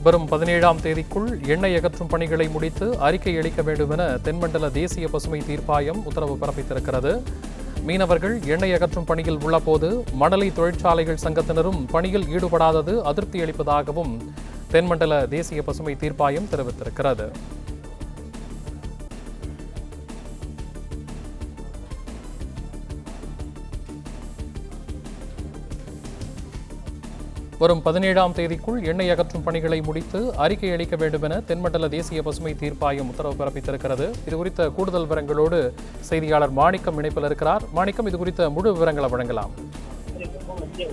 வரும் 17ஆம் தேதிக்குள் எண்ணெய் அகற்றும் பணிகளை முடித்து அறிக்கை அளிக்க வேண்டும் என தென்மண்டல தேசிய பசுமை தீர்ப்பாயம் உத்தரவு பிறப்பித்திருக்கிறது. மீனவர்கள் எண்ணெய் அகற்றும் பணியில் உள்ளபோது மணலி தொழிற்சாலைகள் சங்கத்தினரும் பணியில் ஈடுபடாதது அதிருப்தி அளிப்பதாகவும் தென்மண்டல தேசிய பசுமை தீர்ப்பாயம் தெரிவித்திருக்கிறது. வரும் 17ஆம் தேதிக்குள் எண்ணெய் அகற்றும் பணிகளை முடித்து அறிக்கை அளிக்க வேண்டும் என தென்மண்டல தேசிய பசுமை தீர்ப்பாயம் உத்தரவு பிறப்பித்திருக்கிறது. இதுகுறித்த கூடுதல் விவரங்களோடு செய்தியாளர் மாணிக்கம் இணைப்பில் இருக்கிறார். மாணிக்கம், இது குறித்த முழு விவரங்களை வழங்கலாம்.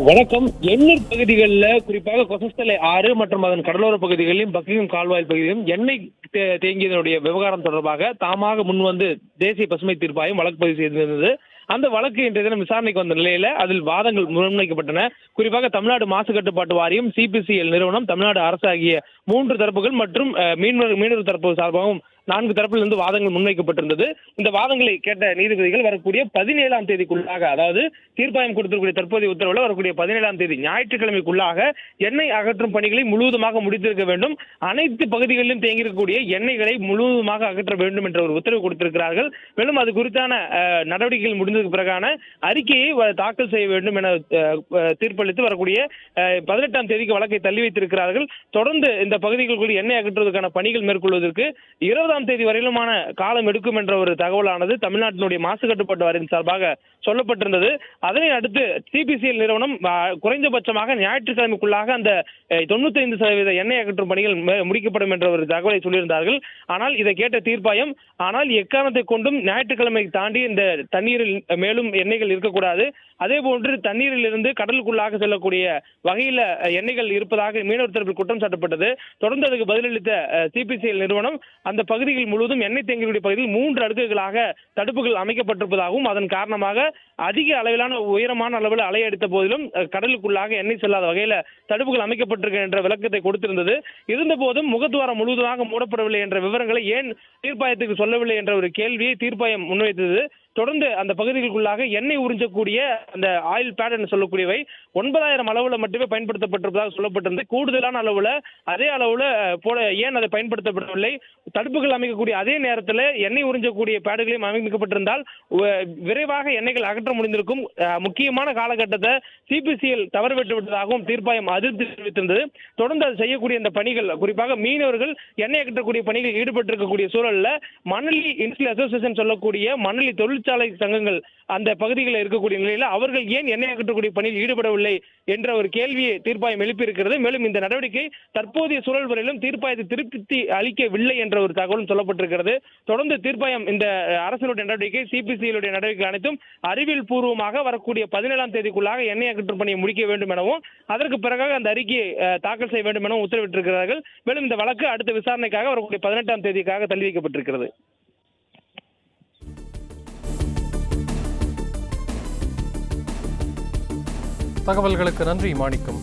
வணக்கம். எண்ணூர் பகுதிகளில் குறிப்பாக கொசஸ்தலை ஆறு மற்றும் அதன் கடலோர பகுதிகளிலும் பக்கிங்ஹாம் கால்வாய் பகுதியிலும் எண்ணெய் தேங்கியதனுடைய விவகாரம் தொடர்பாக தாமாக முன்வந்து தேசிய பசுமை தீர்ப்பாயம் வழக்கு பதிவு செய்திருந்தது. அந்த வழக்கு இன்றைய தினம் விசாரணைக்கு வந்த நிலையில அதில் வாதங்கள் முன்வைக்கப்பட்டன. குறிப்பாக தமிழ்நாடு மாசு கட்டுப்பாட்டு வாரியம், சிபிசிஎல் நிறுவனம், தமிழ்நாடு அரசு ஆகிய 3 தரப்புகள் மற்றும் மீனவர் தரப்பு சார்பாகவும் 4 தரப்பிலிருந்து வாதங்கள் முன்வைக்கப்பட்டிருந்தது. இந்த வாதங்களை கேட்ட நீதிபதிகள் வரக்கூடிய 17ஆம் தேதிக்குள்ளாக, அதாவது தீர்ப்பாயம் கொடுத்திருக்கூடிய தற்போதைய உத்தரவுல வரக்கூடிய 17ஆம் தேதி ஞாயிற்றுக்கிழமைக்குள்ளாக எண்ணெய் அகற்றும் பணிகளை முழுவதுமாக முடித்திருக்க வேண்டும். அனைத்து பகுதிகளிலும் தேங்கியிருக்கக்கூடிய எண்ணெய்களை முழுவதுமாக அகற்ற வேண்டும் என்ற ஒரு உத்தரவு கொடுத்திருக்கிறார்கள். மேலும் அது குறித்தான நடவடிக்கைகள் முடிந்ததுக்கு பிறகான அறிக்கையை தாக்கல் செய்ய வேண்டும் என தீர்ப்பளித்து வரக்கூடிய 18ஆம் தேதிக்கு வழக்கை தள்ளி வைத்திருக்கிறார்கள். தொடர்ந்து இந்த பகுதிகளுக்குள் எண்ணெய் அகற்றுவதற்கான பணிகள் மேற்கொள்வதற்கு 20ஆம் தேதி வரையிலுமான காலம் எடுக்கும் என்ற ஒரு தகவலானது தமிழ்நாட்டினுடைய மாசு கட்டுப்பாட்டு வாரியம் சார்பாக சொல்லப்பட்டிருந்தது. அதனை அடுத்து சிபிசிஎல் நிறுவனம் குறைந்தபட்சமாக ஞாயிற்றுக்கிழமைக்குள்ளாக அந்த 95% எண்ணெய் அகற்றும் பணிகள் முடிக்கப்படும் என்ற ஒரு தகவலை சொல்லியிருந்தார்கள். ஆனால் இதை கேட்ட தீர்ப்பாயம், ஆனால் எக்காரணத்தை கொண்டும் ஞாயிற்றுக்கிழமை தாண்டி இந்த தண்ணீரில் மேலும் எண்ணெய்கள் இருக்கக்கூடாது, அதே போன்று தண்ணீரில் இருந்து கடலுக்குள்ளாக செல்லக்கூடிய வகையில எண்ணெய்கள் இருப்பதாக மீனவர் தரப்பில் குற்றம் சாட்டப்பட்டது. தொடர்ந்து அதுக்கு பதிலளித்த சிபிசிஎல் நிறுவனம் அந்த பகுதிகள் முழுவதும் எண்ணெய் தேங்கியுடைய பகுதியில் 3 அடுக்குகளாக தடுப்புகள் அமைக்கப்பட்டிருப்பதாகவும் அதன் காரணமாக அதிக அளவிலான உயரமான அளவில் அலையடித்த போதிலும் கடலுக்குள்ளாக எண்ணெய் செல்லாத வகையில தடுப்புகள் அமைக்கப்பட்டிருக்க என்ற விளக்கத்தை கொடுத்திருந்தது. இருந்த போதும் முகத்துவாரம் முழுவதுமாக மூடப்படவில்லை என்ற விவரங்களை ஏன் தீர்ப்பாயத்துக்கு சொல்லவில்லை என்ற ஒரு கேள்வியை தீர்ப்பாயம் முன்வைத்தது. தொடர்ந்து அந்த பகுதிகளுக்குள்ளாக எண்ணெய் உறிஞ்சக்கூடிய அந்த ஆயில் பேட் என்று சொல்லக்கூடியவை 9000 அளவுல மட்டுமே பயன்படுத்தப்பட்டிருப்பதாக சொல்லப்பட்டிருந்தது. கூடுதலான அளவுல அதே அளவுல ஏன் அதை பயன்படுத்தப்படவில்லை? தடுப்புகள் அமைக்கக்கூடிய அதே நேரத்தில் எண்ணெய் உறிஞ்சக்கூடிய பேடுகளையும் அமைக்கப்பட்டிருந்தால் விரைவாக எண்ணெய்கள் அகற்ற முடிந்திருக்கும். முக்கியமான காலகட்டத்தை சிபிசிஎல் தவறவிட்டு விட்டதாகவும் தீர்ப்பாயம் அதிருப்தி தெரிவித்திருந்தது. தொடர்ந்து அது செய்யக்கூடிய இந்த பணிகள், குறிப்பாக மீனவர்கள் எண்ணெய் அகற்றக்கூடிய பணிகள் ஈடுபட்டிருக்கக்கூடிய சூழல்ல மணலி இண்டஸ்ட்ரியல் அசோசியேஷன் சொல்லக்கூடிய மணலி தொழிற்சாலை சங்கங்கள் அந்த பகுதிகளில் இருக்கக்கூடிய நிலையில அவர்கள் ஏன் எண்ணெய் அகற்றக்கூடிய பணியில் ஈடுபடவில்லை என்ற ஒரு கேள்வியை தீர்ப்பாயம் எழுப்பியிருக்கிறது. மேலும் இந்த நடவடிக்கை தற்போதைய சூழல் வரையிலும் தீர்ப்பாயத்தை திருப்தி அளிக்கவில்லை என்ற ஒரு தகவலும் சொல்லப்பட்டிருக்கிறது. தொடர்ந்து தீர்ப்பாயம் இந்த அரசினுடைய நடவடிக்கை, சிபிசிஎல் நடவடிக்கை அனைத்தும் அறிவியல் பூர்வமாக வரக்கூடிய 17ஆம் தேதிக்குள்ளாக எண்ணெய் அகற்றும் பணியை முடிக்க வேண்டும் எனவும் அதற்கு பிறகாக அந்த அறிக்கையை தாக்கல் செய்ய வேண்டும் எனவும் உத்தரவிட்டிருக்கிறார்கள். மேலும் இந்த வழக்கு அடுத்த விசாரணைக்காக வரக்கூடிய 18ஆம் தேதிக்காக தள்ளி வைக்கப்பட்டிருக்கிறது. தகவல்களுக்கு நன்றி மாணிக்கம்.